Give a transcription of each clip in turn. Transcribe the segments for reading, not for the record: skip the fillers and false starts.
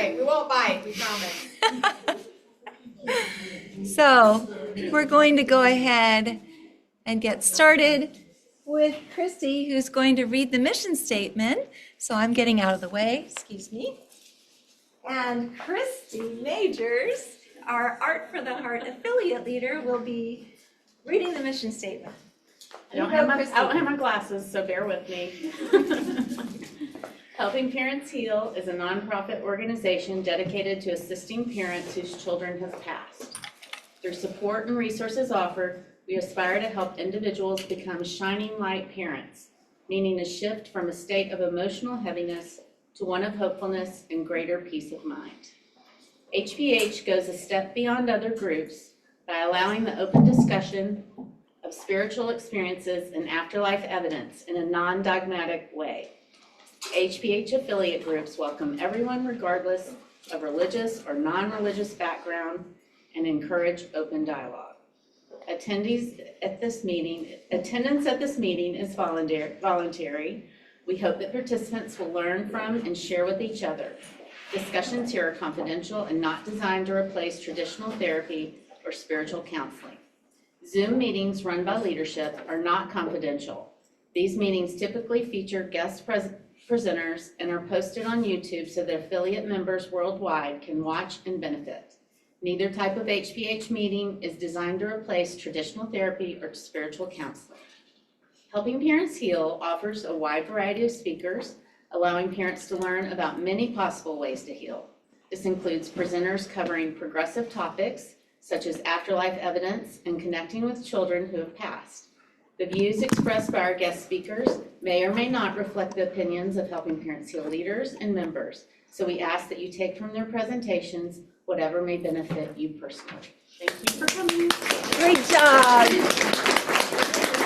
great. We won't bite, we promise. So we're going to go ahead and get started with Christy, who's going to read the mission statement. So I'm getting out of the way, excuse me. And Christy Majors, our Art for the Heart affiliate leader, will be reading the mission statement. I don't have my glasses, so bear with me. Helping Parents Heal is a nonprofit organization dedicated to assisting parents whose children have passed. Through support and resources offered, we aspire to help individuals become shining light parents, meaning a shift from a state of emotional heaviness to one of hopefulness and greater peace of mind. HPH goes a step beyond other groups by allowing the open discussion of spiritual experiences and afterlife evidence in a non-dogmatic way. HPH affiliate groups welcome everyone regardless of religious or non-religious background and encourage open dialogue. Attendance at this meeting is voluntary. We hope that participants will learn from and share with each other. Discussions here are confidential and not designed to replace traditional therapy or spiritual counseling. Zoom meetings run by leadership are not confidential. These meetings typically feature guest presenters and are posted on YouTube so that affiliate members worldwide can watch and benefit. Neither type of HPH meeting is designed to replace traditional therapy or spiritual counseling. Helping Parents Heal offers a wide variety of speakers, allowing parents to learn about many possible ways to heal. This includes presenters covering progressive topics, such as afterlife evidence and connecting with children who have passed. The views expressed by our guest speakers may or may not reflect the opinions of Helping Parents Heal leaders and members, so we ask that you take from their presentations whatever may benefit you personally. Thank you for coming. Great job.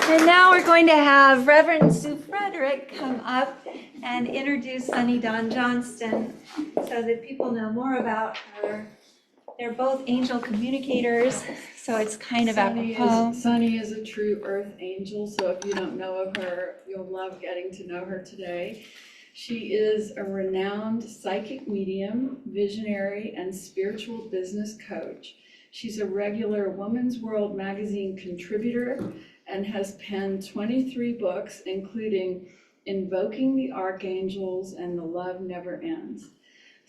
And now we're going to have Reverend Sue Frederick come up and introduce Dawn Johnston so that people know more about her. They're both angel communicators, so it's kind of apropos. Sunny is a true earth angel, so if you don't know of her, you'll love getting to know her today. She is a renowned psychic medium, visionary, and spiritual business coach. She's a regular Woman's World magazine contributor and has penned 23 books, including Invoking the Archangels and The Love Never Ends.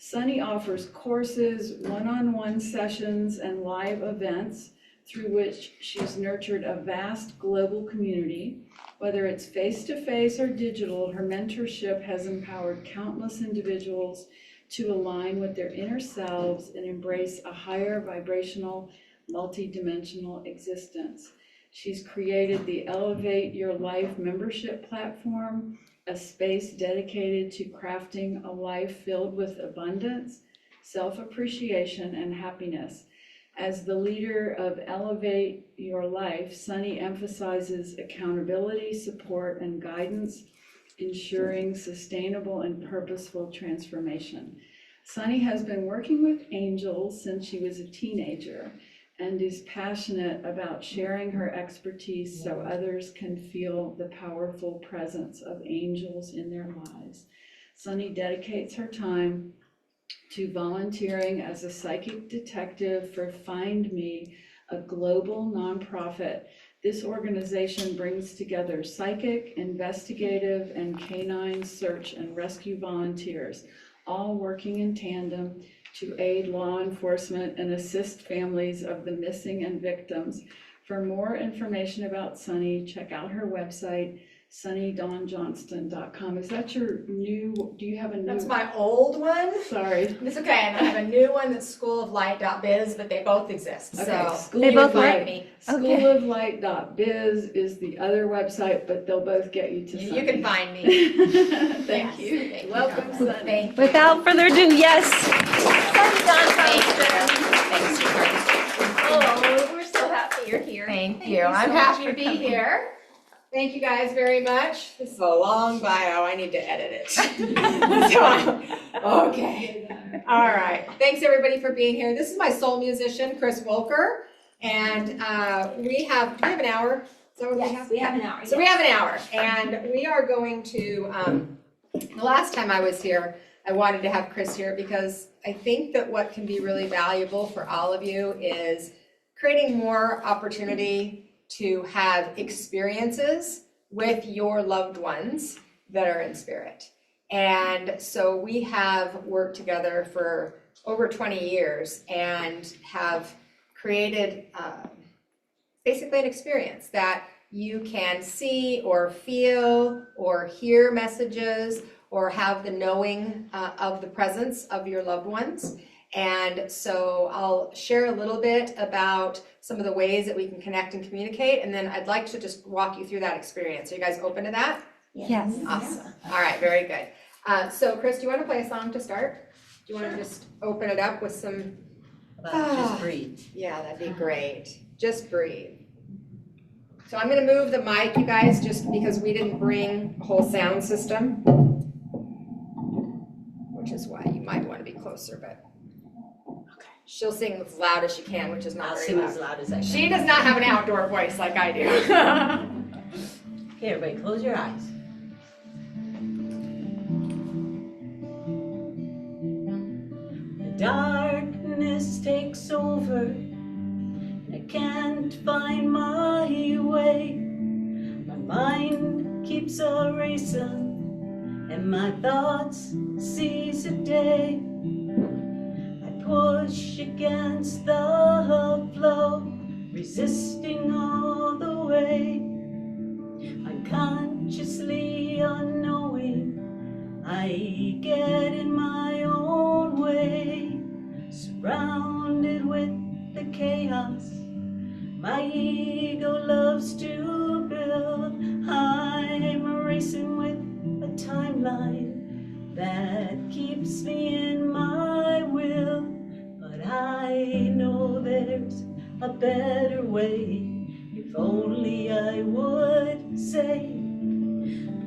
Sunny offers courses, one-on-one sessions, and live events through which she's nurtured a vast global community. Whether it's face-to-face or digital, her mentorship has empowered countless individuals to align with their inner selves and embrace a higher vibrational, multidimensional existence. She's created the Elevate Your Life membership platform, a space dedicated to crafting a life filled with abundance, self-appreciation, and happiness. As the leader of Elevate Your Life, Sunny emphasizes accountability, support, and guidance, ensuring sustainable and purposeful transformation. Sunny has been working with angels since she was a teenager and is passionate about sharing her expertise so others can feel the powerful presence of angels in their lives. Sunny dedicates her time to volunteering as a psychic detective for Find Me, a global nonprofit. This organization brings together psychic, investigative, and canine search and rescue volunteers, all working in tandem to aid law enforcement and assist families of the missing and victims. For more information about Sunny, check out her website, sunnydawnjohnston.com. Is that your new, do you have a new? That's my old one. Sorry. It's okay, and I have a new one that's schooloflight.biz, but they both exist. Okay, So They both find work? me. Schooloflight.biz is the other website, but they'll both get you to Sunny. You can find me. Thank Yes, you. thank you. Welcome, Sunny. Thank you. Without further ado, yes. Thanks, Johnston. Oh, we're so happy you're here. Thank you you. so I'm much happy for to be coming. here. Thank you guys very much. This is a long bio. I need to edit it. Okay. All right. Thanks everybody for being here. This is my soul musician, Chris Wolker, and we have an hour. Is that what we have? We have an hour. So we have an hour, and we are going to. The last time I was here, I wanted to have Chris here because I think that what can be really valuable for all of you is creating more opportunity to have experiences with your loved ones that are in spirit. And so we have worked together for over 20 years and have created basically an experience that you can see or feel or hear messages or have the knowing of the presence of your loved ones. And so I'll share a little bit about some of the ways that we can connect and communicate, and then I'd like to just walk you through that experience. Are you guys open to that? Yes. Awesome. All right, very good. So Chris, do you want to play a song to start? Do you want to just open it up with some? Just breathe. Yeah, that'd be great. Just breathe. So I'm going to move the mic, you guys, just because we didn't bring a whole sound system, which is why you might want to be closer, but okay. She'll sing as loud as she can, which is not I'll very sing loud. as loud as I can. She does not have an outdoor voice like I do. Okay, everybody, close your eyes. The darkness takes over. I can't find my way. My mind keeps a racing, and my thoughts seize a day. I push against the flow, resisting all the way. Unconsciously unknowing, I get in my own way, surrounded with the chaos my ego loves to build. I'm racing with a timeline that keeps me in my will, but I know there's a better way. If only I would say,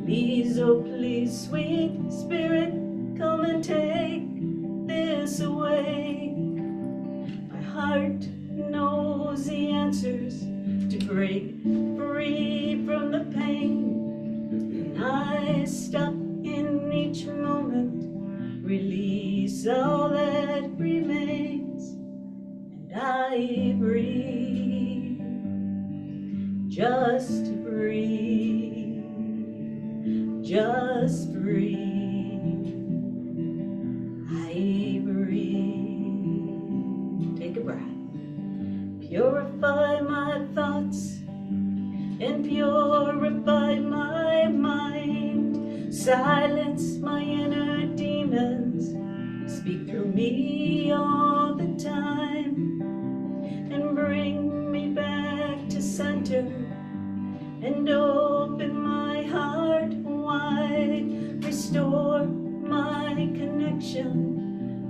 please, oh please, sweet spirit, come and take this away. My heart knows the answers to break free from the pain, and I stop in each moment, release all that remains, and I breathe, just breathe, just breathe. I breathe. Take a breath. Purify my thoughts and purify my mind. Silence my inner demons. Speak through me all the time. And bring me back to center. And open my heart wide. Restore my connection.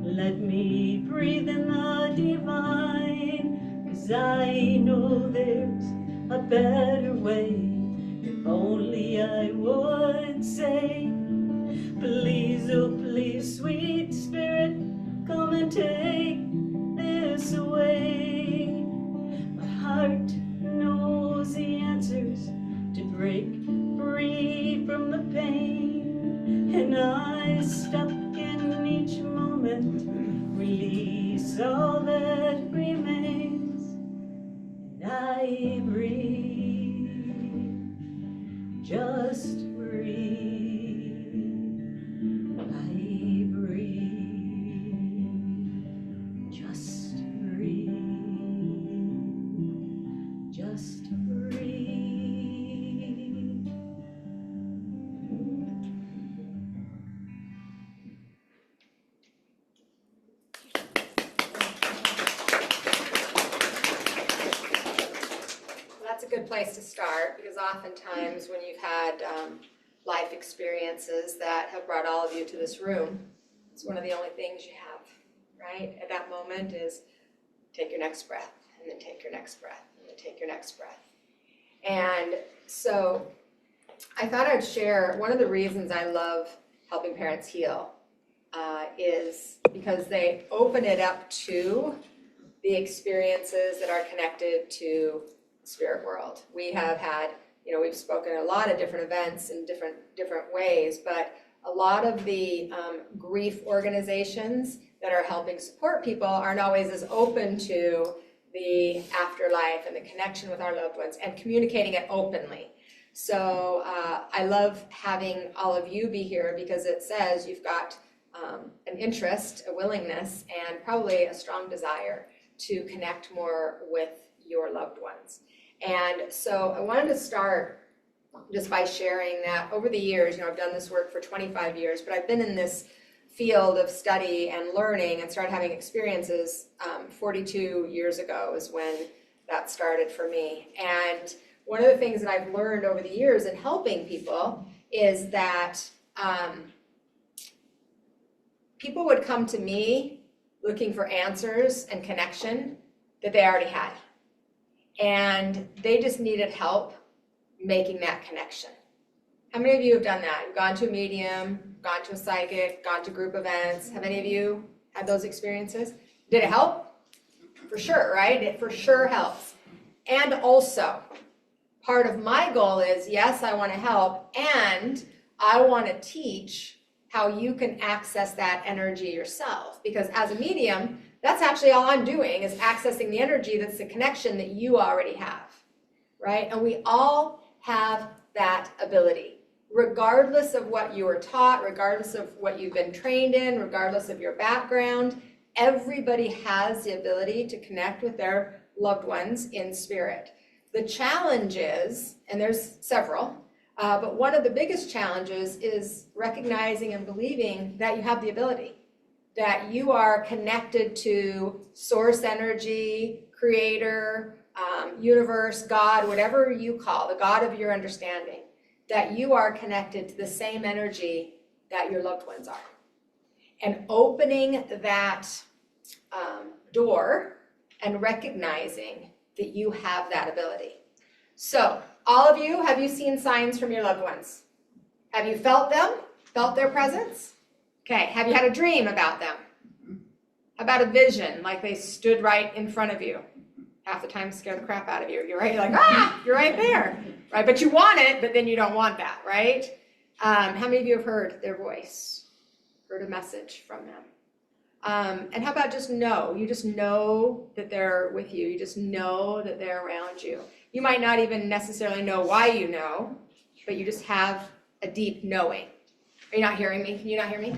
Let me breathe in the divine. 'Cause I know there's a better way. If only I would say, please, oh please, sweet spirit, come and take this away. My heart knows the answers to break free from the pain, and I stop in each moment, release all that remains, and I breathe, just breathe, I breathe, just breathe, just breathe. That's a good place to start, because oftentimes when you've had life experiences that have brought all of you to this room, it's one of the only things you have, right? At that moment is take your next breath, and then take your next breath, and then take your next breath. And so I thought I'd share one of the reasons I love helping parents heal is because they open it up to the experiences that are connected to the spirit world. We have had, we've spoken at a lot of different events in different ways, but a lot of the grief organizations that are helping support people aren't always as open to the afterlife and the connection with our loved ones and communicating it openly. So I love having all of you be here because it says you've got an interest, a willingness, and probably a strong desire to connect more with your loved ones. And so I wanted to start just by sharing that over the years, I've done this work for 25 years, but I've been in this field of study and learning and started having experiences 42 years ago is when that started for me. And one of the things that I've learned over the years in helping people is that people would come to me looking for answers and connection that they already had. And they just needed help making that connection. How many of you have done that? You've gone to a medium, gone to a psychic, gone to group events. Have any of you had those experiences? Did it help? For sure, right? It for sure helps. And also, part of my goal is, yes, I want to help, and I want to teach how you can access that energy yourself. Because as a medium, that's actually all I'm doing is accessing the energy that's the connection that you already have, right? And we all have that ability, regardless of what you were taught, regardless of what you've been trained in, regardless of your background. Everybody has the ability to connect with their loved ones in spirit. The challenge is, and there's several, but one of the biggest challenges is recognizing and believing that you have the ability, that you are connected to source energy, creator, universe, God, whatever you call, the God of your understanding, that you are connected to the same energy that your loved ones are. And opening that door and recognizing that you have that ability. So, all of you, have you seen signs from your loved ones? Have you felt them? Felt their presence? Okay, have you had a dream about them? How about a vision, like they stood right in front of you? Half the time scare the crap out of you. You're right, you're like, you're right there. Right, but you want it, but then you don't want that, right? How many of you have heard their voice? Heard a message from them? And how about just know? You just know that they're with you. You just know that they're around you. You might not even necessarily know why you know, but you just have a deep knowing. Are you not hearing me? Can you not hear me?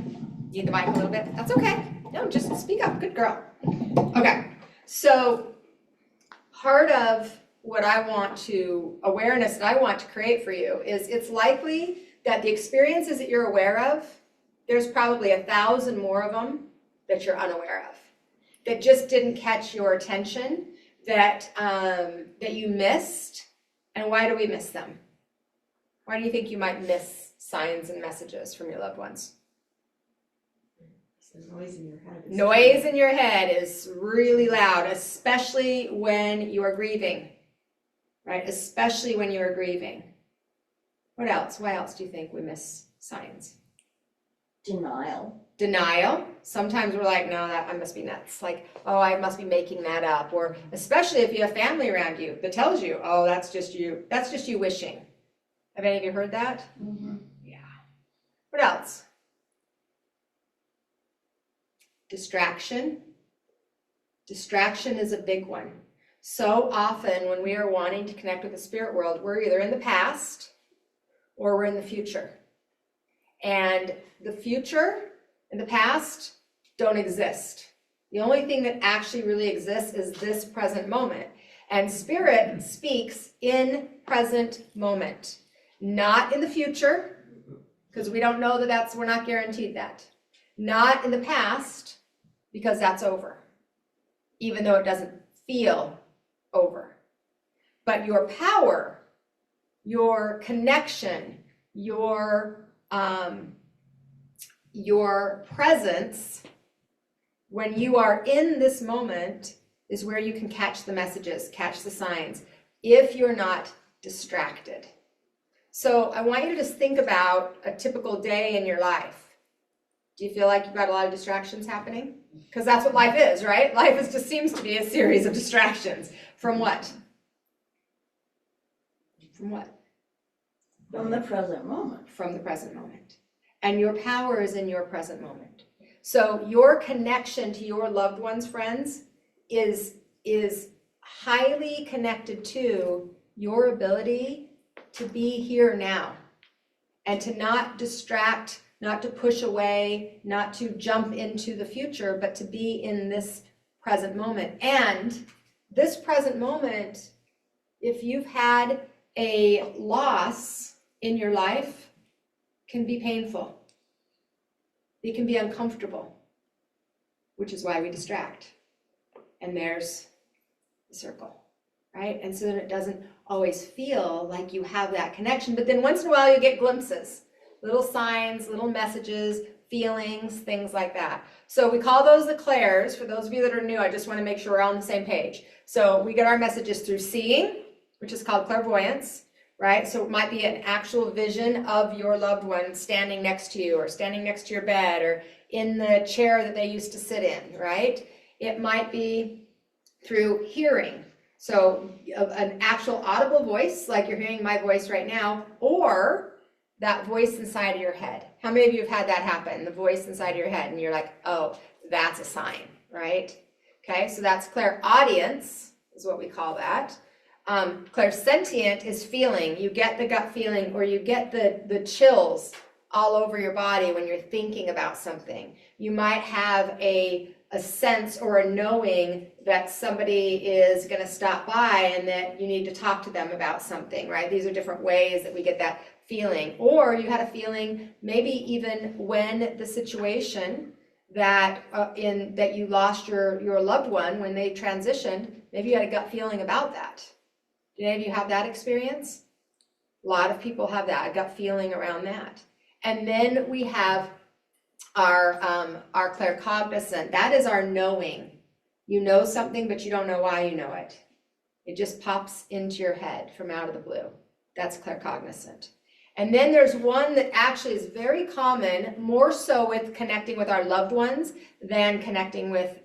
Need the mic a little bit? That's okay. No, just speak up. Good girl. Okay, so part of what I want to, awareness that I want to create for you is it's likely that the experiences that you're aware of, there's probably 1,000 more of them that you're unaware of, that just didn't catch your attention, that you missed. And why do we miss them? Why do you think you might miss signs and messages from your loved ones? The noise in your head. Noise in your head is really loud, especially when you are grieving, right? Especially when you are grieving. What else? Why else do you think we miss signs? Denial. Denial. Sometimes we're like, no, that I must be nuts. Like, oh, I must be making that up. Or especially if you have family around you that tells you, oh, that's just you. That's just you wishing. Have any of you heard that? Mm-hmm. Yeah. What else? Distraction. Distraction is a big one. So often when we are wanting to connect with the spirit world, we're either in the past or we're in the future. And the future and the past don't exist. The only thing that actually really exists is this present moment. And spirit speaks in present moment, not in the future, because we don't know that we're not guaranteed that. Not in the past, because that's over, even though it doesn't feel over. But your power, your connection, your presence, when you are in this moment, is where you can catch the messages, catch the signs, if you're not distracted. So I want you to just think about a typical day in your life. Do you feel like you've got a lot of distractions happening? Because that's what life is, right? Life just seems to be a series of distractions. From what? From what? From the present moment. From the present moment. and your power is in your present moment. So your connection to your loved ones, friends, is highly connected to your ability to be here now and to not distract, not to push away, not to jump into the future, but to be in this present moment. And this present moment, if you've had a loss in your life, can be painful. It can be uncomfortable, which is why we distract. And there's the circle, right? And so then it doesn't always feel like you have that connection, but then once in a while you get glimpses, little signs, little messages, feelings, things like that. So we call those the clairs. For those of you that are new, I just want to make sure we're all on the same page. So we get our messages through seeing, which is called clairvoyance, right? So it might be an actual vision of your loved one standing next to you or standing next to your bed or in the chair that they used to sit in, right? It might be through hearing. So an actual audible voice, like you're hearing my voice right now, or that voice inside of your head. How many of you have had that happen? The voice inside of your head, and you're like, oh, that's a sign, right? Okay, so that's clairaudience, is what we call that. Clairsentient is feeling. You get the gut feeling, or you get the chills all over your body when you're thinking about something. You might have a sense or a knowing that somebody is going to stop by and that you need to talk to them about something, right? These are different ways that we get that feeling. Or you had a feeling maybe even when the situation that that you lost your loved one when they transitioned, maybe you had a gut feeling about that. Did any of you have that experience? A lot of people have that, a gut feeling around that. And then we have our claircognizant. That is our knowing. You know something, but you don't know why you know it. It just pops into your head from out of the blue. That's claircognizant. And then there's one that actually is very common, more so with connecting with our loved ones than connecting with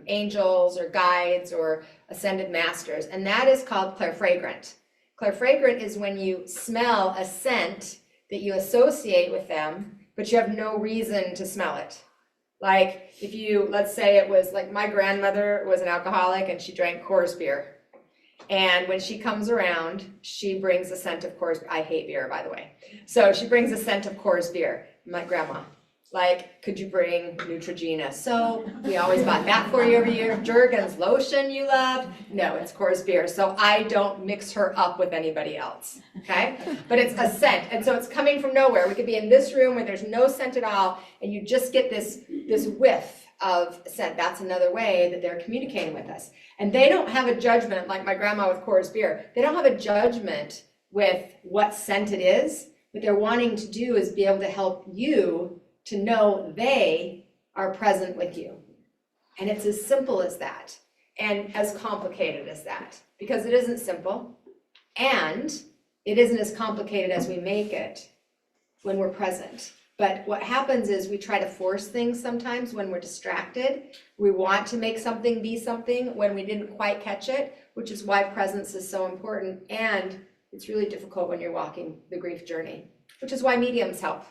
angels or guides or ascended masters, and that is called clairfragrant. Clairfragrant is when you smell a scent that you associate with them, but you have no reason to smell it. Like if you, let's say it was like my grandmother was an alcoholic and she drank Coors beer. And when she comes around, she brings a scent of Coors. I hate beer, by the way. So she brings a scent of Coors beer. My grandma, like, could you bring Neutrogena soap? We always bought that for you every year. Jergens lotion you loved. No, it's Coors beer. So I don't mix her up with anybody else, okay? But it's a scent, and so it's coming from nowhere. We could be in this room where there's no scent at all, and you just get this whiff of scent. That's another way that they're communicating with us. And they don't have a judgment like my grandma with Coors beer. They don't have a judgment with what scent it is. What they're wanting to do is be able to help you to know they are present with you. And it's as simple as that and as complicated as that, because it isn't simple and it isn't as complicated as we make it when we're present. But what happens is we try to force things sometimes when we're distracted. We want to make something be something when we didn't quite catch it, which is why presence is so important. And it's really difficult when you're walking the grief journey, which is why mediums help,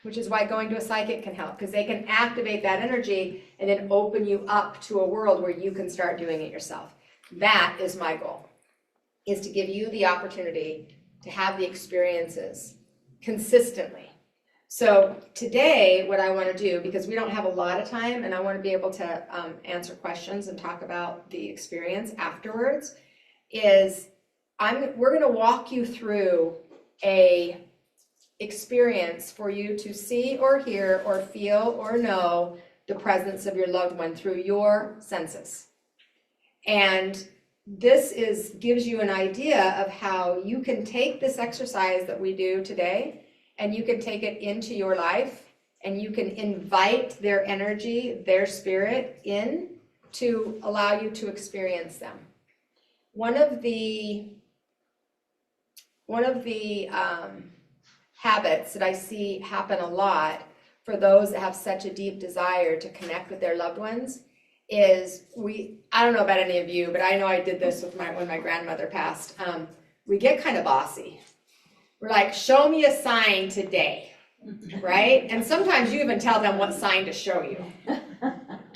which is why going to a psychic can help, because they can activate that energy and then open you up to a world where you can start doing it yourself. That is my goal, is to give you the opportunity to have the experiences consistently. So today, what I want to do, because we don't have a lot of time and I want to be able to answer questions and talk about the experience afterwards, is we're going to walk you through a experience for you to see or hear or feel or know the presence of your loved one through your senses. And this gives you an idea of how you can take this exercise that we do today and you can take it into your life and you can invite their energy, their spirit in to allow you to experience them. One of the habits that I see happen a lot for those that have such a deep desire to connect with their loved ones is I don't know about any of you, but I know I did this with when my grandmother passed. We get kind of bossy. We're like, show me a sign today, right? And sometimes you even tell them what sign to show you,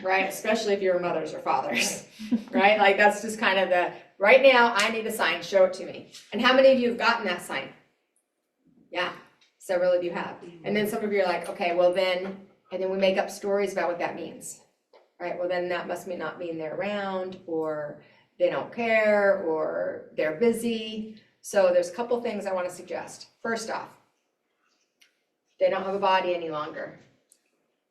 right? Especially if you're mothers or fathers, right? Like that's just kind of the, right now I need a sign, show it to me. And how many of you have gotten that sign? Yeah, several of you have. And then some of you are like, okay, well then, and then we make up stories about what that means, right? Well then that must not mean they're around, or they don't care, or they're busy. So there's a couple things I want to suggest. First off, they don't have a body any longer.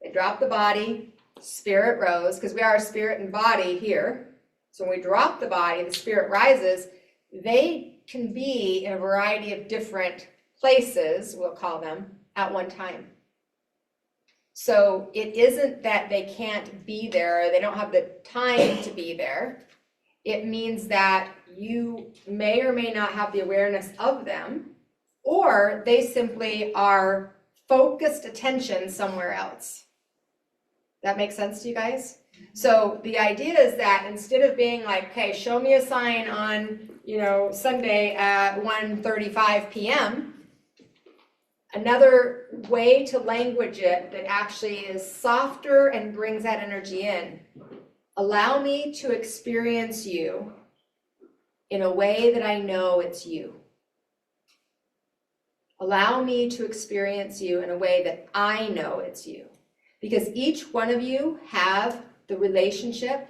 They dropped the body, spirit rose, because we are a spirit and body here. So when we drop the body, the spirit rises. They can be in a variety of different places, we'll call them, at one time. So it isn't that they can't be there, or they don't have the time to be there. It means that you may or may not have the awareness of them, or they simply are focused attention somewhere else. That makes sense to you guys? So the idea is that instead of being like, okay, show me a sign on, Sunday at 1:35 p.m., another way to language it that actually is softer and brings that energy in. Allow me to experience you in a way that I know it's you. Allow me to experience you in a way that I know it's you. Because each one of you have the relationship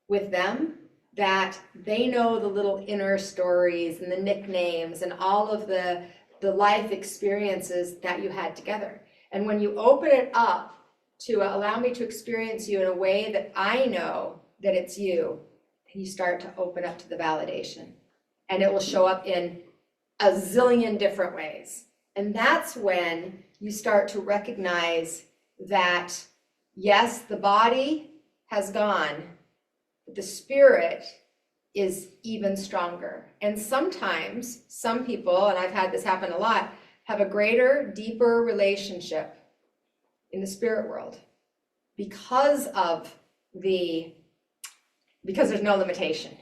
with them that they know the little inner stories and the nicknames and all of the life experiences that you had together. And when you open it up to allow me to experience you in a way that I know that it's you, then you start to open up to the validation. And it will show up in a zillion different ways. And that's when you start to recognize that, yes, the body has gone, but the spirit is even stronger. And sometimes some people, and I've had this happen a lot, have a greater, deeper relationship in the spirit world because there's no limitation.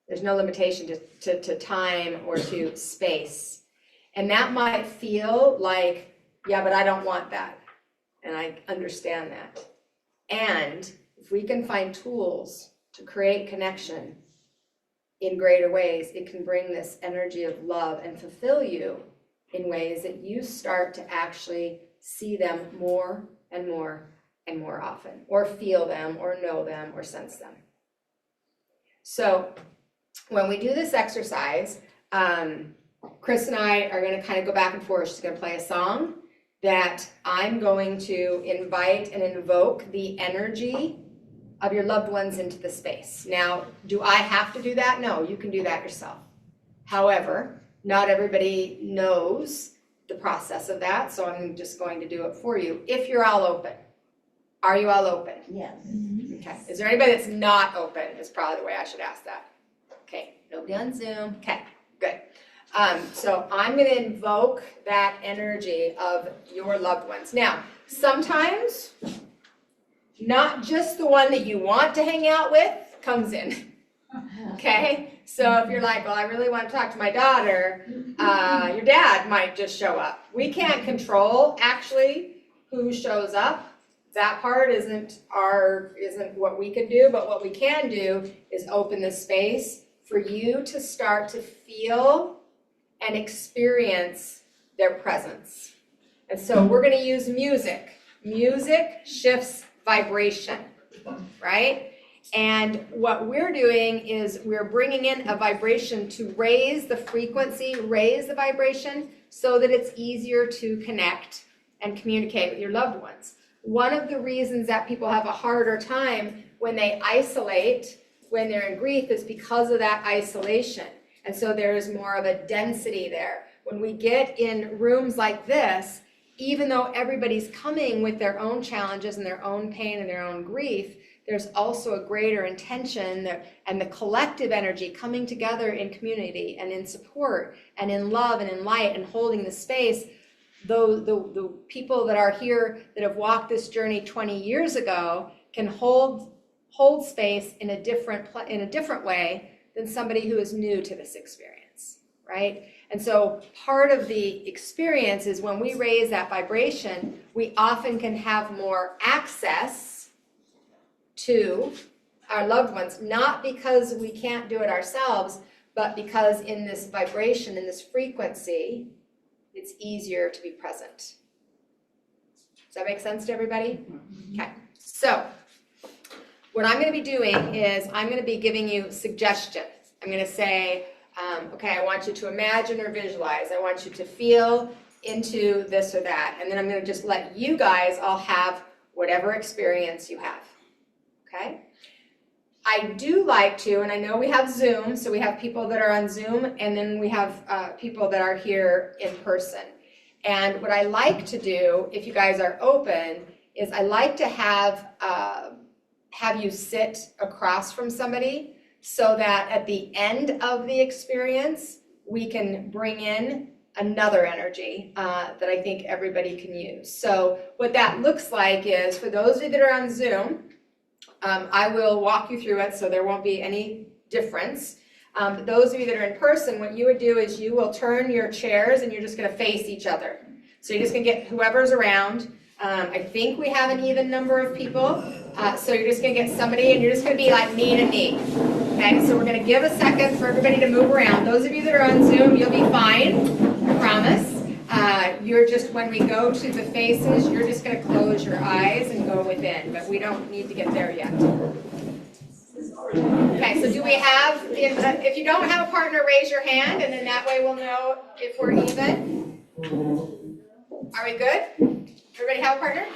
There's no limitation to time or to space. And that might feel like, yeah, but I don't want that. And I understand that. And if we can find tools to create connection in greater ways, it can bring this energy of love and fulfill you in ways that you start to actually see them more and more and more often, or feel them, or know them, or sense them. So when we do this exercise, Chris and I are going to kind of go back and forth. She's going to play a song that I'm going to invite and invoke the energy of your loved ones into the space. Now, do I have to do that? No, you can do that yourself. However, not everybody knows the process of that, so I'm just going to do it for you. If you're all open. Are you all open? Yes. Okay. Is there anybody that's not open? Is probably the way I should ask that. Okay. Nobody on Zoom. Okay. Good. So I'm going to invoke that energy of your loved ones. Now, sometimes not just the one that you want to hang out with comes in. Okay? So if you're like, well, I really want to talk to my daughter, your dad might just show up. We can't control actually who shows up. That part isn't what we can do, but what we can do is open the space for you to start to feel and experience their presence. And so we're going to use music. Music shifts vibration, right? And what we're doing is we're bringing in a vibration to raise the frequency, raise the vibration, so that it's easier to connect and communicate with your loved ones. One of the reasons that people have a harder time when they isolate, when they're in grief, is because of that isolation. And so there's more of a density there. When we get in rooms like this, even though everybody's coming with their own challenges and their own pain and their own grief, there's also a greater intention and the collective energy coming together in community and in support and in love and in light and holding the space. The people that are here that have walked this journey 20 years ago can hold space in a different way than somebody who is new to this experience, right? And so part of the experience is when we raise that vibration, we often can have more access to our loved ones, not because we can't do it ourselves, but because in this vibration, in this frequency, it's easier to be present. Does that make sense to everybody? Okay, so what I'm going to be doing is I'm going to be giving you suggestions. I'm going to say, okay, I want you to imagine or visualize. I want you to feel into this or that. And then I'm going to just let you guys all have whatever experience you have. Okay? I do like to, and I know we have Zoom, so we have people that are on Zoom, and then we have people that are here in person. And what I like to do, if you guys are open, is I like to have you sit across from somebody so that at the end of the experience, we can bring in another energy that I think everybody can use. So what that looks like is, for those of you that are on Zoom, I will walk you through it so there won't be any difference. But those of you that are in person, what you would do is you will turn your chairs and you're just going to face each other. So you're just going to get whoever's around. I think we have an even number of people. So you're just going to get somebody and you're just going to be like knee to knee. Okay, so we're going to give a second for everybody to move around. Those of you that are on Zoom, you'll be fine, I promise. You're just, when we go to the faces, you're just going to close your eyes and go within, but we don't need to get there yet. Okay, so do we have, if you don't have a partner, raise your hand, and then that way we'll know if we're even. Are we good? Everybody have a partner?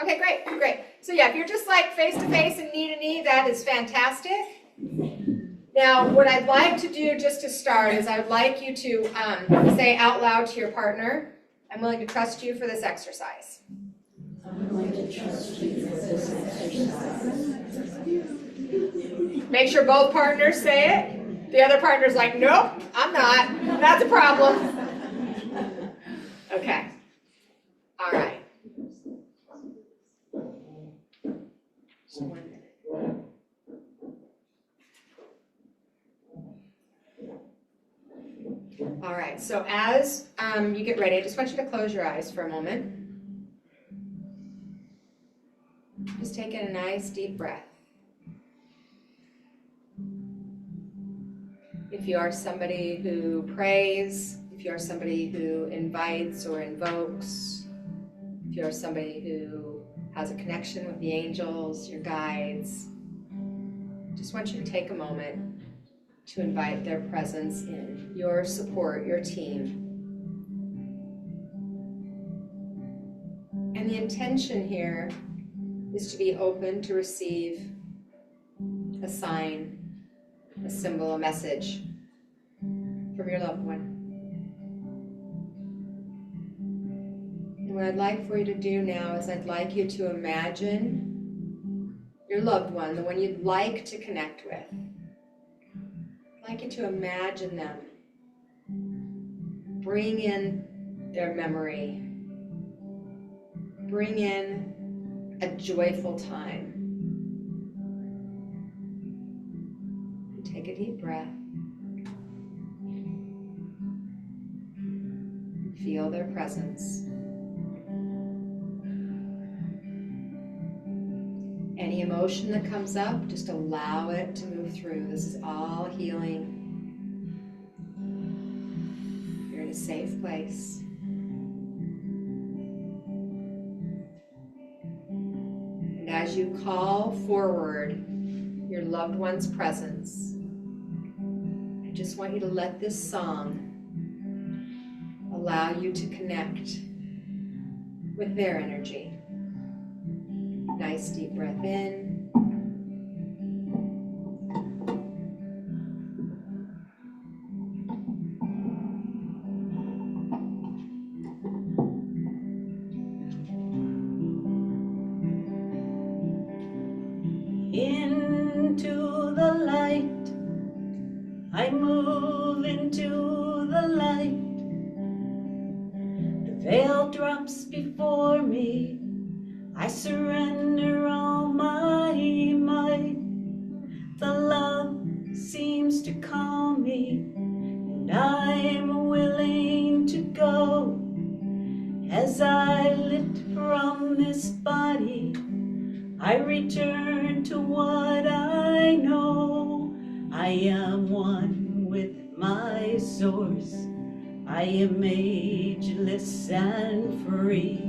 Okay, great, great. So yeah, if you're just like face to face and knee to knee, that is fantastic. Now, what I'd like to do just to start is I would like you to say out loud to your partner, I'm willing to trust you for this exercise. I'm going to trust you for this exercise. Make sure both partners say it. The other partner's like, nope, I'm not. That's a problem. Okay. All right. Just 1 minute. All right, so as you get ready, I just want you to close your eyes for a moment. Just take in a nice deep breath. If you are somebody who prays, if you are somebody who invites or invokes, if you are somebody who has a connection with the angels, your guides, just want you to take a moment to invite their presence in, your support, your team. And the intention here is to be open to receive a sign, a symbol, a message from your loved one. And what I'd like for you to do now is I'd like you to imagine your loved one, the one you'd like to connect with. I'd like you to imagine them. Bring in their memory. Bring in a joyful time. Take a deep breath. Feel their presence. Any emotion that comes up, just allow it to move through. This is all healing. You're in a safe place. And as you call forward your loved one's presence, I just want you to let this song allow you to connect with their energy. Nice deep breath in. Into the light, I move into the light. The veil drops before me, I surrender all my might. The love seems to calm me, and I'm split from this body, I return to what I know. I am one with my source. I am ageless and free.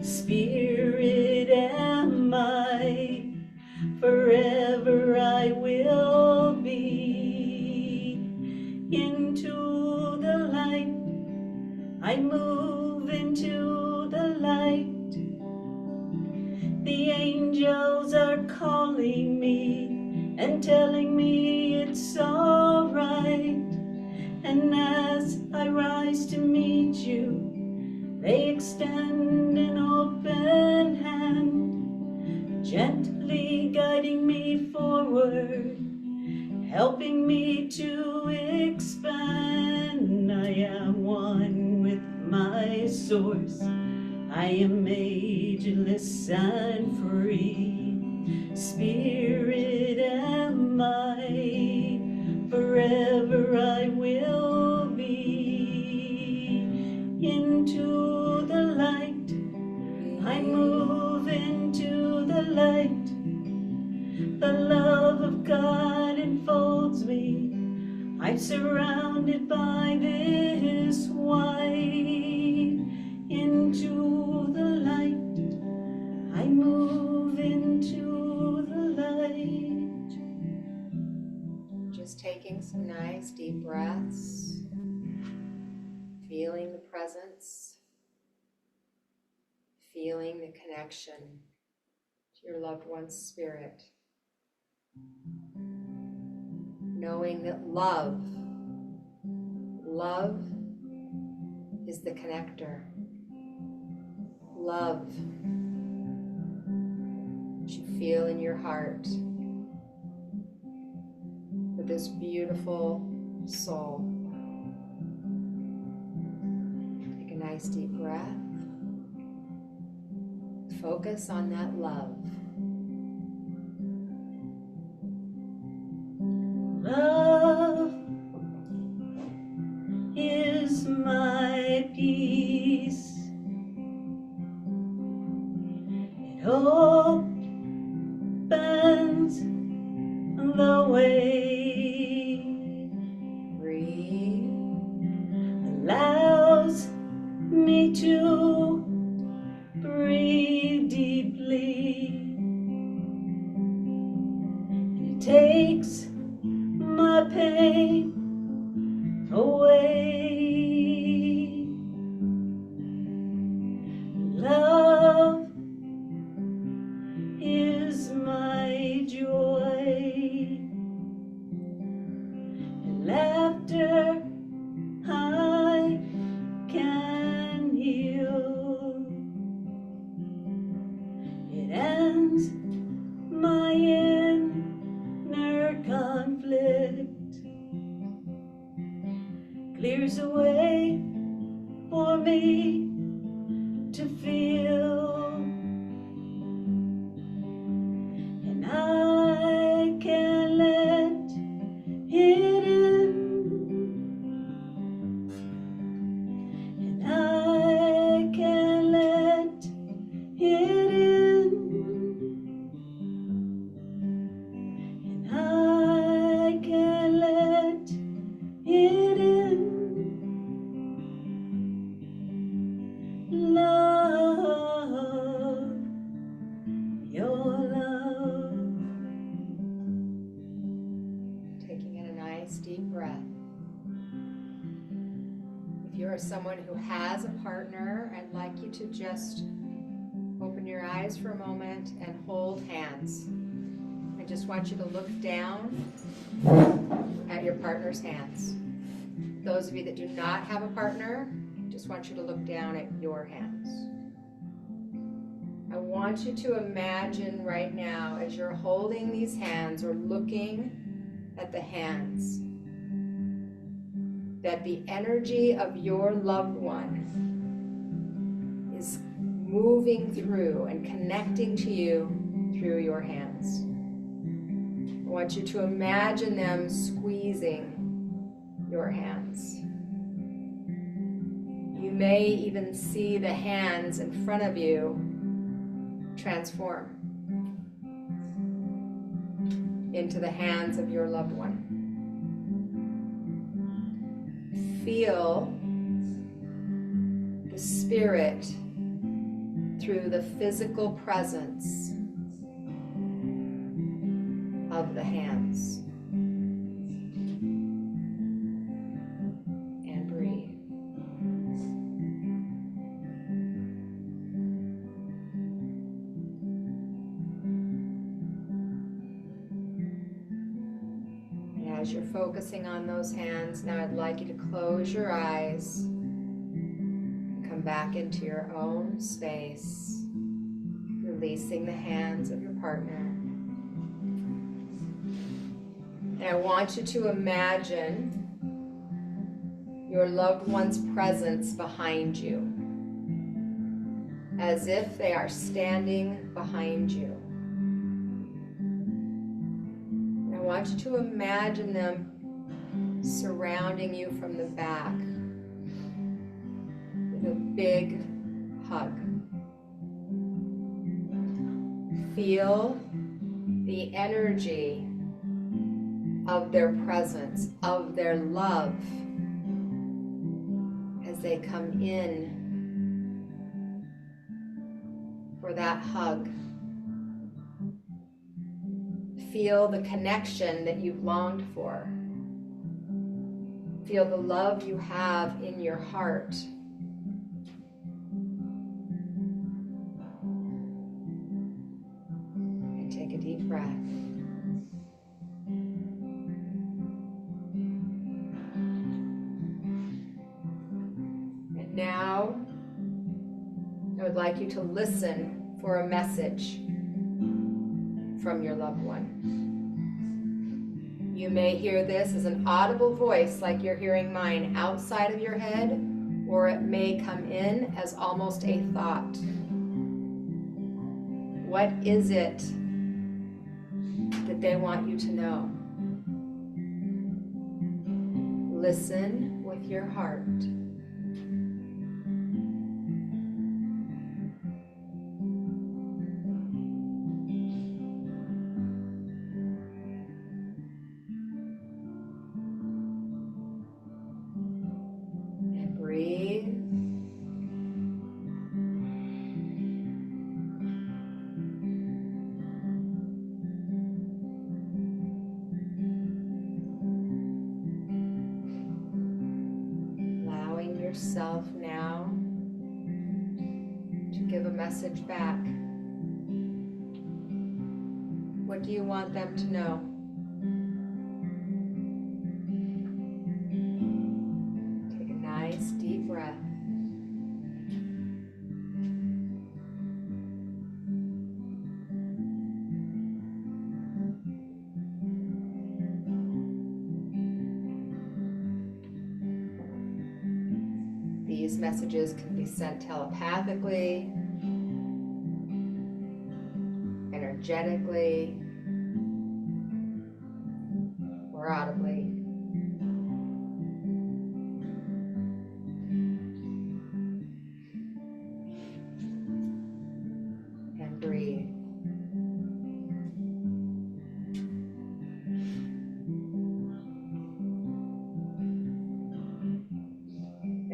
Spirit am I, forever I will be. Into the light, I move into the light. The angels are calling me and telling me it's all right. And as I rise to meet you, they extend an open hand, gently guiding me forward, helping me to expand. I am one with my source. I am ageless and free. Spirit am I, forever I will be. Into the light, I move into the light. The love of God enfolds me. I'm surrounded by this white. Into the light, I move into the light. Just taking some nice deep breaths, feeling the presence, feeling the connection to your loved one's spirit. Knowing that love is the connector. Love that you feel in your heart for this beautiful soul. Take a nice deep breath. Focus on that love. Love is my peace. It opens the way, Breathe. allows me to breathe deeply. It takes my pain away. Love is my joy, and laughter I can heal. It ends my inner conflict, clears a way for me to feel, and I can let it in, and I can let it in, and I can let it in. Love, your love. Taking in a nice deep breath. If you are someone who has a partner, I'd like you to just open your eyes for a moment and hold hands. I just want you to look down at your partner's hands. Those of you that do not have a partner, I just want you to look down at your hands. I want you to imagine right now, as you're holding these hands or looking at the hands, that the energy of your loved one is moving through and connecting to you through your hands. I want you to imagine them squeezing your hands. You may even see the hands in front of you transform into the hands of your loved one. Feel the spirit through the physical presence of the hands. And breathe. And as you're focusing on those hands, now I'd like you to close your eyes and come back into your own space, releasing the hands of your partner. And I want you to imagine your loved one's presence behind you, as if they are standing behind you. And I want you to imagine them surrounding you from the back with a big hug. Feel the energy of their presence, of their love, as they come in for that hug. Feel the connection that you've longed for. Feel the love you have in your heart. And take a deep breath. Now, I would like you to listen for a message from your loved one. You may hear this as an audible voice like you're hearing mine outside of your head, or it may come in as almost a thought. What is it that they want you to know? Listen with your heart. Yourself now to give a message back. What do you want them to know? Take a nice deep breath. These messages can be sent telepathically, energetically, or audibly. And breathe.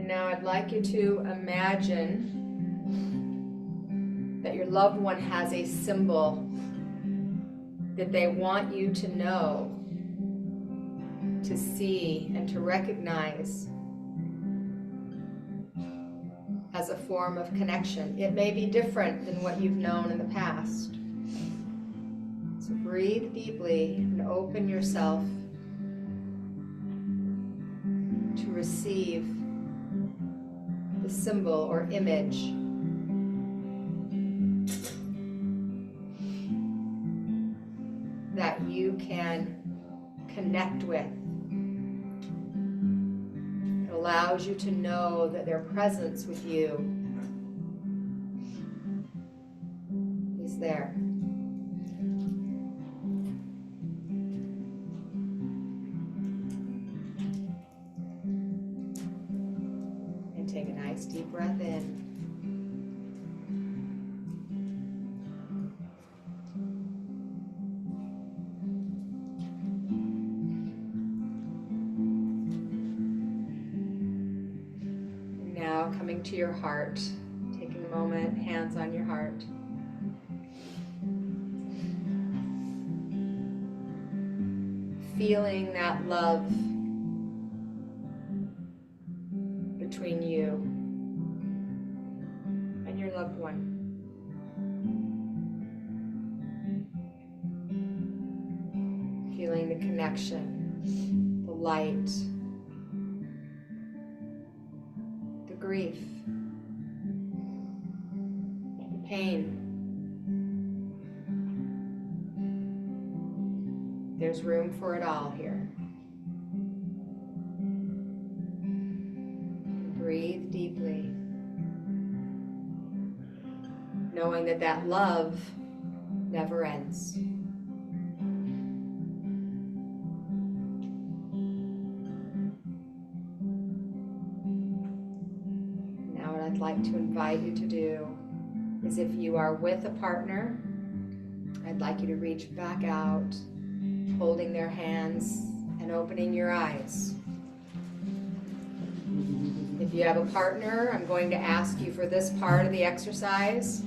Now I'd like you to imagine that your loved one has a symbol that they want you to know, to see, and to recognize as a form of connection. It may be different than what you've known in the past. So breathe deeply and open yourself to receive the symbol or image that you can connect with. It allows you to know that their presence with you is there. And take a nice Nice deep breath in. Now coming to your heart, taking a moment, hands on your heart. Feeling that love between you and your loved one. Feeling the connection, the light, the grief, the pain. There's room for it all here. Breathe deeply, knowing that that love never ends. Now what I'd like to invite you to do is, if you are with a partner, I'd like you to reach back out, holding their hands and opening your eyes. If you have a partner, I'm going to ask you for this part of the exercise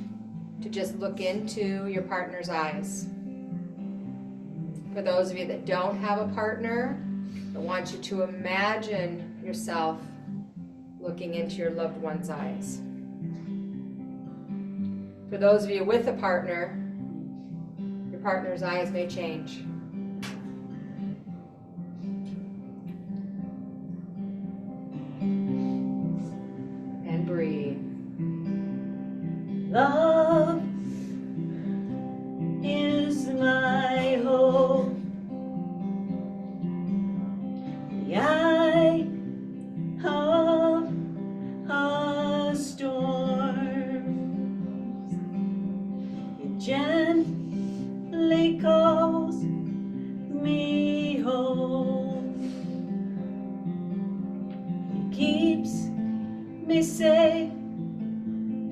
to just look into your partner's eyes. For those of you that don't have a partner, I want you to imagine yourself looking into your loved one's eyes. For those of you with a partner, your partner's eyes may change. And breathe. Love is my hope. The eye of a storm. It gently calls me home. It keeps me safe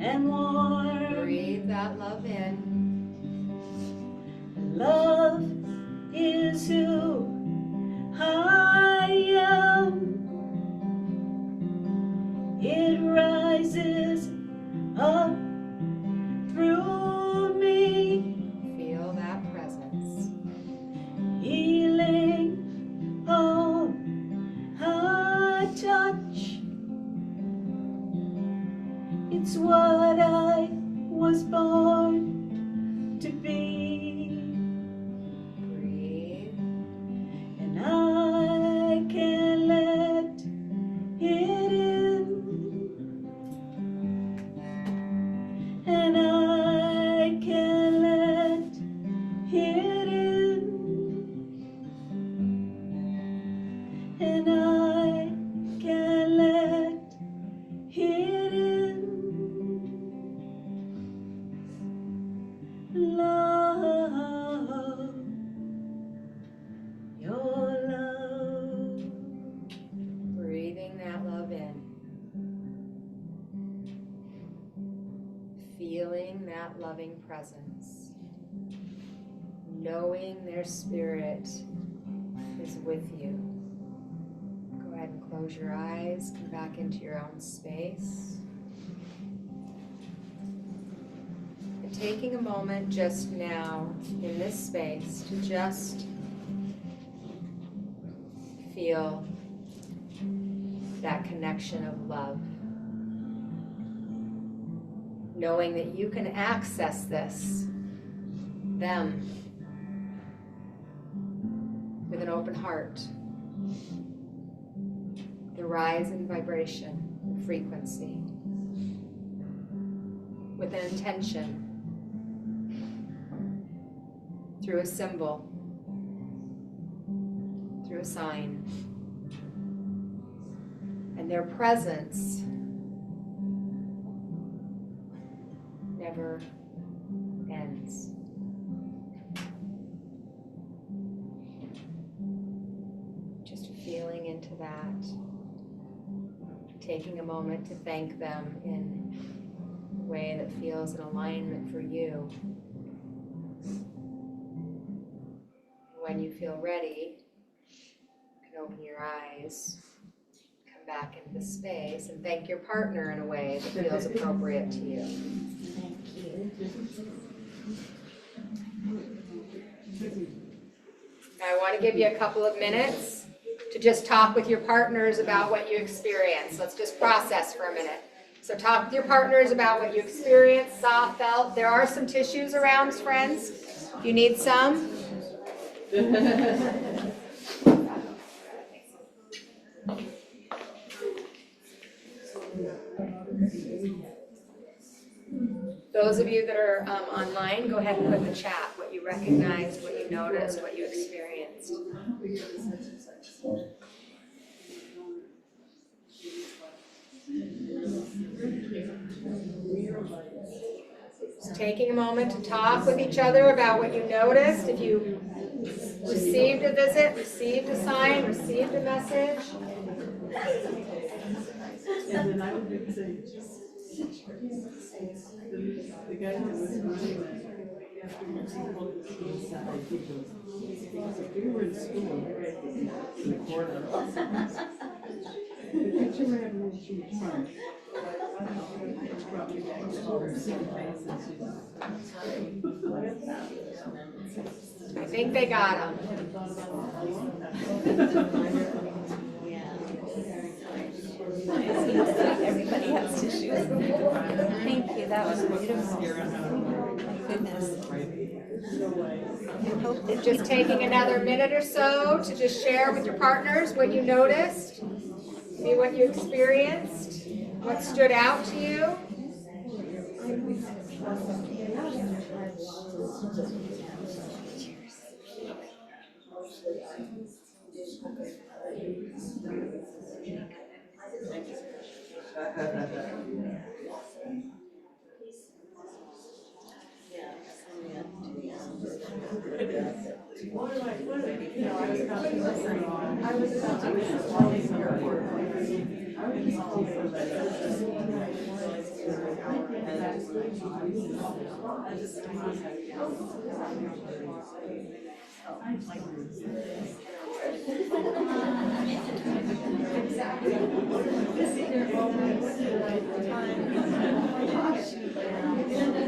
and warm. Breathe that love in. Love is who I am. It rises up through me, Feel that presence. healing all I touch. It's what I was born to be, Breathe. and I can let it in, and I can let it in, and I can let it in. Love, your love. Breathing that love in. Feeling that loving presence. Knowing their spirit is with you. Go ahead and close your eyes. Come back into your own space. And taking a moment just now in this space to just feel that connection of love. Knowing that you can access this, them, with an open heart. The rise in vibration and frequency. With an intention. Through a symbol. Through a sign. And their presence never ends. Just feeling into that. taking a moment to thank them in a way that feels in alignment for you. When you feel ready, you can open your eyes, come back into the space, and thank your partner in a way that feels appropriate to you. Thank you. I want to give you a couple of minutes to just talk with your partners about what you experienced. Let's just process for a minute. So talk with your partners about what you experienced, saw, felt. There are some tissues around, friends. If you need some. Those of you that are online, go ahead and put in the chat what you recognized, what you noticed, what you experienced. Just taking a moment to talk with each other about what you noticed. If you received a visit, received a sign, received a message. And then I would say, the guy that was running that after you pulled the keys out, he goes, if we were in school, right in the corner. The picture we're having is too much fun. It brought me back to all her silly faces. I think they got them. Everybody has tissues. Thank you, that was beautiful. My goodness. I hope that Just taking another minute or so to just share with your partners what you noticed, maybe what you experienced, what stood out to you.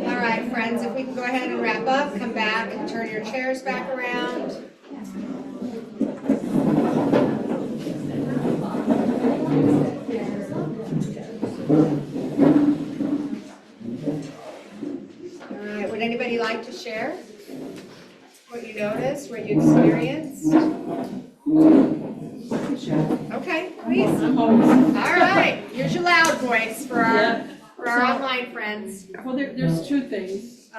All right, friends, if we can go ahead and wrap up, come back and turn your chairs back around. All right, would anybody like to share what you noticed, what you experienced? Okay, please. All right, here's your loud voice for our online friends. Well, there's two things.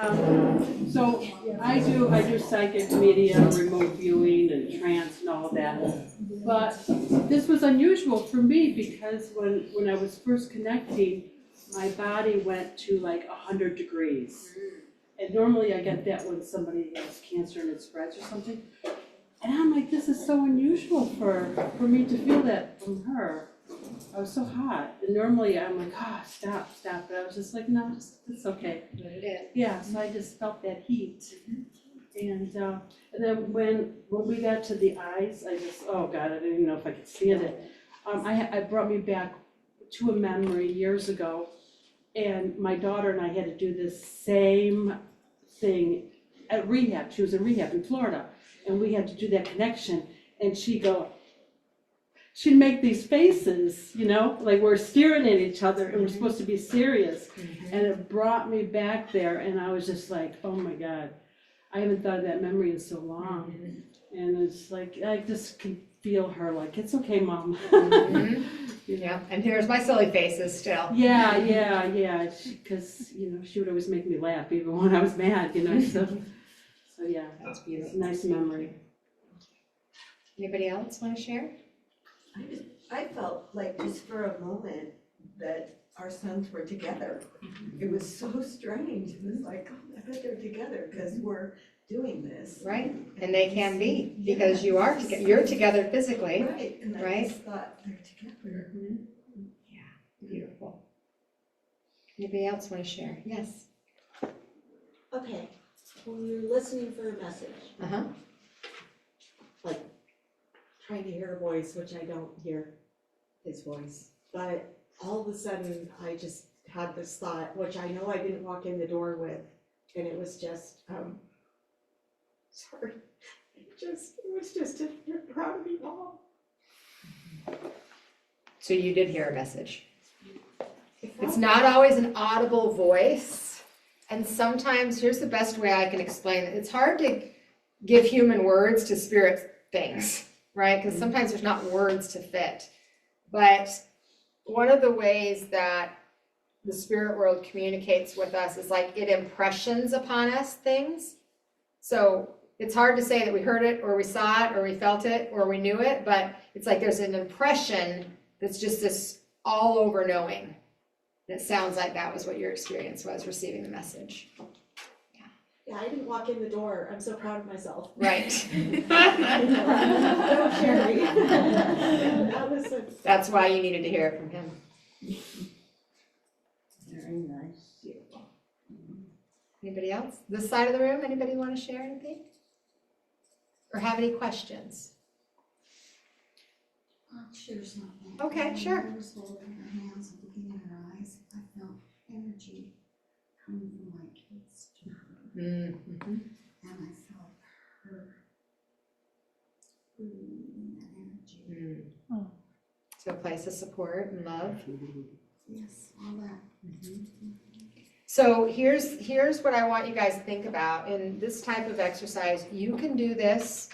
So I do psychic medium, remote viewing, and trance and all that. But this was unusual for me because when I was first connecting, my body went to like 100 degrees. And normally I get that when somebody has cancer and it spreads or something. And I'm like, this is so unusual for me to feel that from her. I was so hot. And normally I'm like, stop. But I was just like, no, it's okay. Yeah, so I just felt that heat. And then when we got to the eyes, I just, oh God, I didn't even know if I could stand it. I brought me back to a memory years ago. And my daughter and I had to do this same thing at rehab. She was in rehab in Florida. And we had to do that connection. And she'd make these faces, like we're staring at each other and we're supposed to be serious. And it brought me back there. And I was just like, oh my God, I haven't thought of that memory in so long. And it's like, I just can feel her like, it's okay, Mom. Yeah, and here's my silly faces still. Yeah, because, she would always make me laugh even when I was mad, So yeah, That's beautiful. it's a nice memory. Anybody else want to share? I felt like just for a moment that our sons were together. It was so strange. It was like, oh, I bet they're together because we're doing this. Right, and they can be, because you're together physically. Right, and I Right. just thought they're together. Yeah. Anybody else want to share? Yes. Okay, when you're listening for a message, Uh-huh. like trying to hear a voice, which I don't hear his voice, but all of a sudden I just had this thought, which I know I didn't walk in the door with, and it was just, sorry, it was just a, you're proud of me, Mom. So you did hear a message. It's not always an audible voice. And sometimes, here's the best way I can explain it. It's hard to give human words to spirit things, right? Because sometimes there's not words to fit. But one of the ways that the spirit world communicates with us is like it impressions upon us things. So it's hard to say that we heard it or we saw it or we felt it or we knew it, but it's like there's an impression that's just this all over knowing. And it sounds like that was what your experience was receiving the message. Yeah, I didn't walk in the door. I'm so proud of myself. Right. Don't share me. That's why you needed to hear it from him. Very nice. Anybody else? This side of the room, anybody want to share anything? Or have any questions? I'll share something. Okay, sure. When I was holding her hands and looking in her eyes, I felt energy coming from my kids to her. Mm-hmm. And I felt her breathing that energy. Mm. So a place of support and love. Yes, all that. So here's what I want you guys to think about. In this type of exercise, you can do this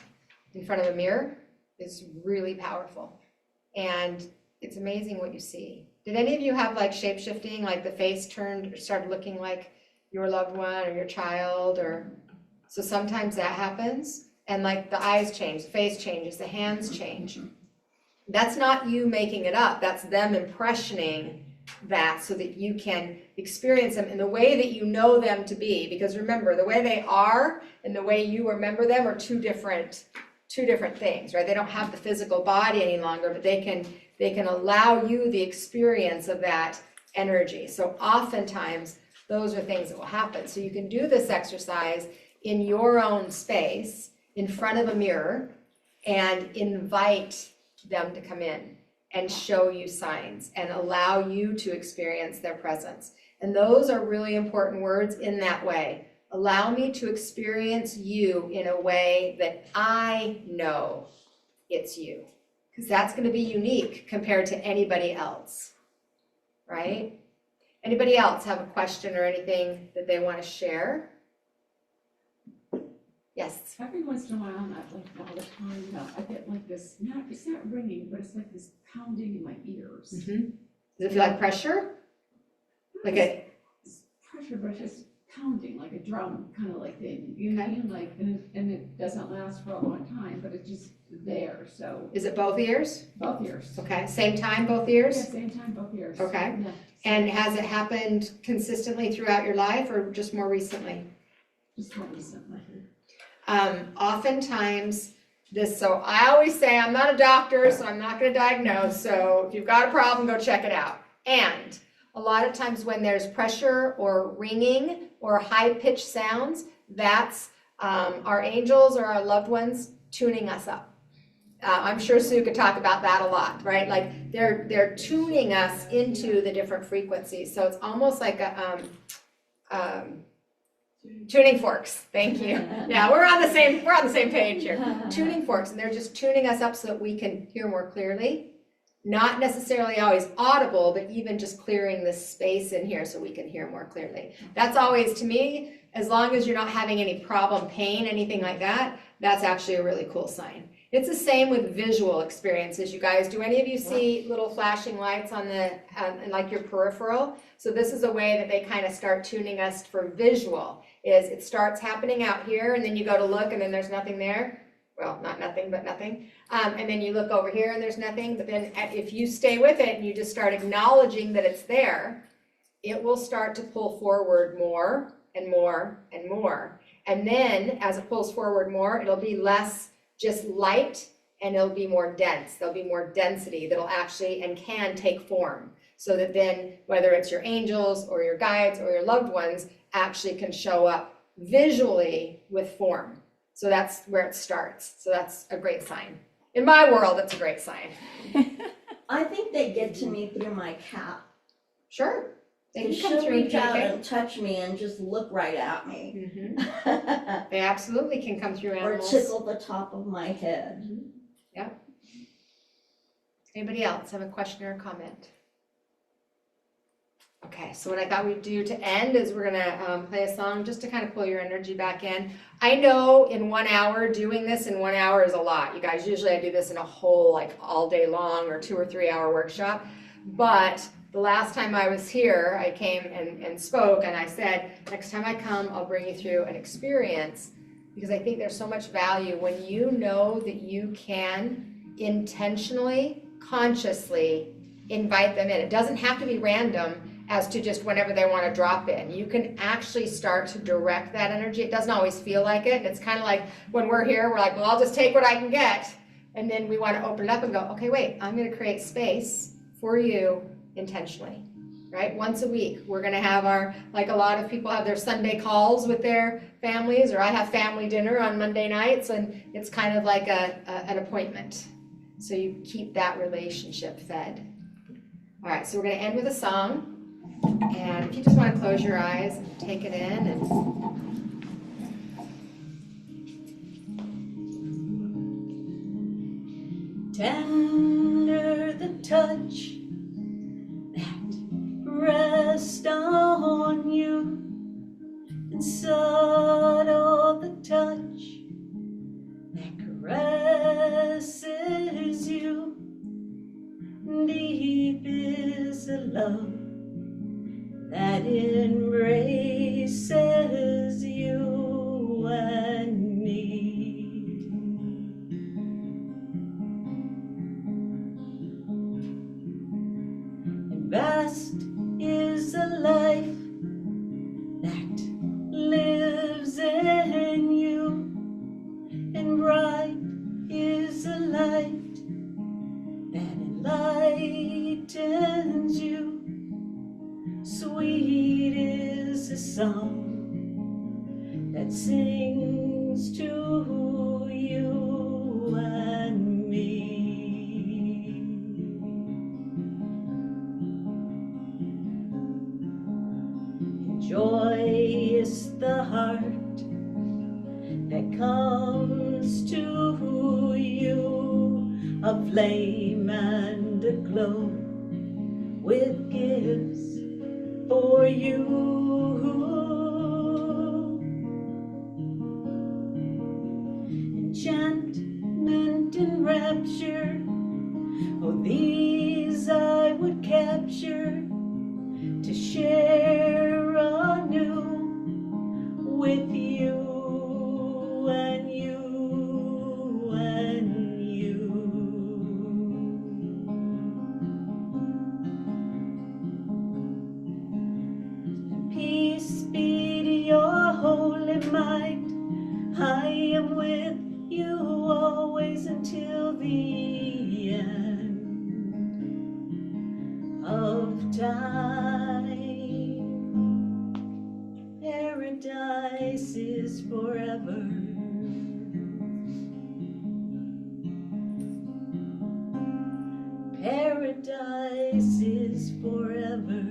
in front of a mirror. It's really powerful. And it's amazing what you see. Did any of you have like shape-shifting, like the face turned or started looking like your loved one or your child? Or so sometimes that happens. And like the eyes change, the face changes, the hands change. That's not you making it up. That's them impressioning that so that you can experience them in the way that you know them to be. Because remember, the way they are and the way you remember them are two different things, right? They don't have the physical body any longer, but they can allow you the experience of that energy. So oftentimes those are things that will happen. So you can do this exercise in your own space in front of a mirror and invite them to come in and show you signs and allow you to experience their presence. And those are really important words in that way. Allow me to experience you in a way that I know it's you. Because that's going to be unique compared to anybody else, right? Anybody else have a question or anything that they want to share? Yes. Every once in a while, not like all the time, I get like this, it's not ringing, but it's like this pounding in my ears. Mm-hmm. Does it feel like pressure? Like a It's pressure, but it's just pounding like a drum kind of like thing. You know, like, and it doesn't last for a long time, but it's just there. So is it both ears? both ears. Okay, same time, both ears? Yeah, same time, both ears. Okay. Yeah. And has it happened consistently throughout your life or just more recently? Just more recently. Oftentimes so I always say I'm not a doctor, so I'm not going to diagnose. So if you've got a problem, go check it out. And a lot of times when there's pressure or ringing or high-pitched sounds, that's our angels or our loved ones tuning us up. I'm sure Sue could talk about that a lot, right? Like they're tuning us into the different frequencies. So it's almost like a tuning forks. Thank you. Yeah, we're on the same page here. Tuning forks, and they're just tuning us up so that we can hear more clearly. Not necessarily always audible, but even just clearing the space in here so we can hear more clearly. That's always, to me, as long as you're not having any problem, pain, anything like that, that's actually a really cool sign. It's the same with visual experiences, you guys. Do any of you see little flashing lights on in like your peripheral? So this is a way that they kind of start tuning us for visual, is it starts happening out here and then you go to look and then there's nothing there. Well, not nothing, but nothing. And then you look over here and there's nothing, but then if you stay with it and you just start acknowledging that it's there, it will start to pull forward more and more and more. And then as it pulls forward more, it'll be less just light and it'll be more dense. There'll be more density that'll actually and can take form. So that then, whether it's your angels or your guides or your loved ones, actually can show up visually with form. So that's where it starts. So that's a great sign. In my world, it's a great sign. I think they get to me through my cat. Sure. They can come She'll through and reach out communicate. and touch me and just look right at me. Mhm. They absolutely can come through Or animals. tickle the top of my head. Anybody else have a question or a comment? Okay, so what I thought we'd do to end is we're gonna play a song just to kind of pull your energy back in. I know in 1 hour, doing this in 1 hour is a lot. You guys, usually I do this in a whole, like, all day long or 2 or 3 hour workshop. But the last time I was here, I came and spoke, and I said, next time I come, I'll bring you through an experience, because I think there's so much value when you know that you can intentionally, consciously invite them in. It doesn't have to be random as to just whenever they want to drop in. You can actually start to direct that energy. It doesn't always feel like it. It's kind of like when we're here, we're like, well, I'll just take what I can get. And then we want to open it up and go, okay, wait, I'm going to create space for you intentionally, right? Once a week, we're going to have our, like a lot of people have their Sunday calls with their families, or I have family dinner on Monday nights, and it's kind of like an appointment. So you keep that relationship fed. All right, so we're going to end with a song. And if you just want to close your eyes and take it in and Tender the touch that rests on you, and subtle the touch that caresses you. Deep is the love that embraces you and me. And vast is the life that lives in you, and bright is the light that enlightens you. Sweet is the song that sings to you and me. And joyous the heart that comes to you, a flame and a glow with gifts for you. Enchantment and rapture, oh, these I would capture to share anew with you and you and you. Peace be to your holy might. I am with you always until the end of time. Paradise is forever. Paradise is forever.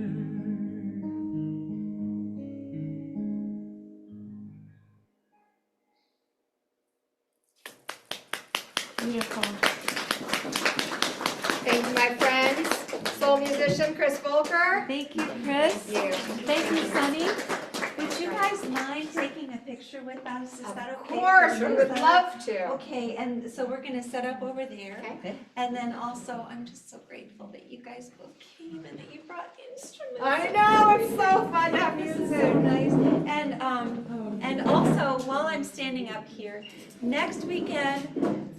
Beautiful. thank you, my friends. Soul musician Chris Volker. Thank you, Chris. Thank you. Thank you, Sunny. Would you guys mind taking a picture with us? Is that okay? Of course, for we you? would love to. Okay, and so we're gonna set up over there. Okay. And then also, I'm just so grateful that you guys both came and that you brought instruments. I know, it's so fun to have This is music. so nice. And also, while I'm standing up here, next weekend,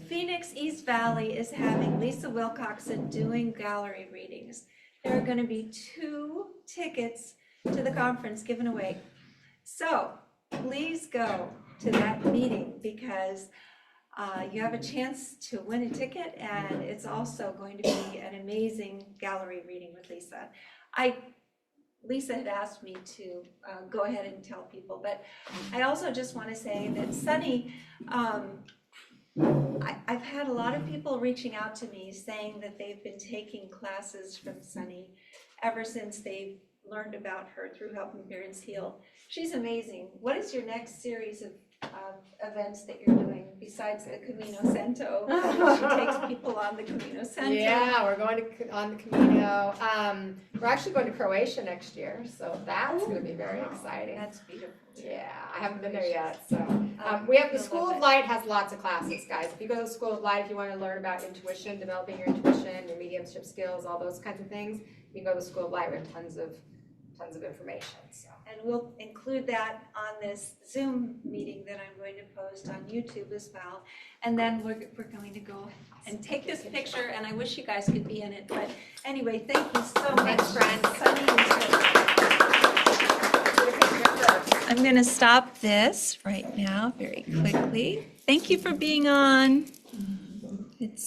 Phoenix East Valley is having Lisa Wilcoxon doing gallery readings. There are gonna be 2 tickets to the conference given away. So please go to that meeting, because You have a chance to win a ticket, and it's also going to be an amazing gallery reading with Lisa. Lisa had asked me to go ahead and tell people, but I also just want to say that Sunny, I've had a lot of people reaching out to me saying that they've been taking classes from Sunny ever since they've learned about her through Helping Parents Heal. She's amazing. What is your next series of events that you're doing besides the Camino Santo? She takes people on the Camino Santo. Yeah, we're going on the Camino. We're actually going to Croatia next year, so that's going to be very exciting. That's beautiful. Yeah, I haven't been there yet, so. We have the School of Light has lots of classes, guys. If you go to the School of Light, if you want to learn about intuition, developing your intuition, your mediumship skills, all those kinds of things, you can go to the School of Light. We have tons of information, so. And we'll include that on this Zoom meeting that I'm going to post on YouTube as well. And then we're going to go and take this picture, and I wish you guys could be in it. But anyway, thank you so much, friends. I'm going to stop this right now very quickly. Thank you for being on.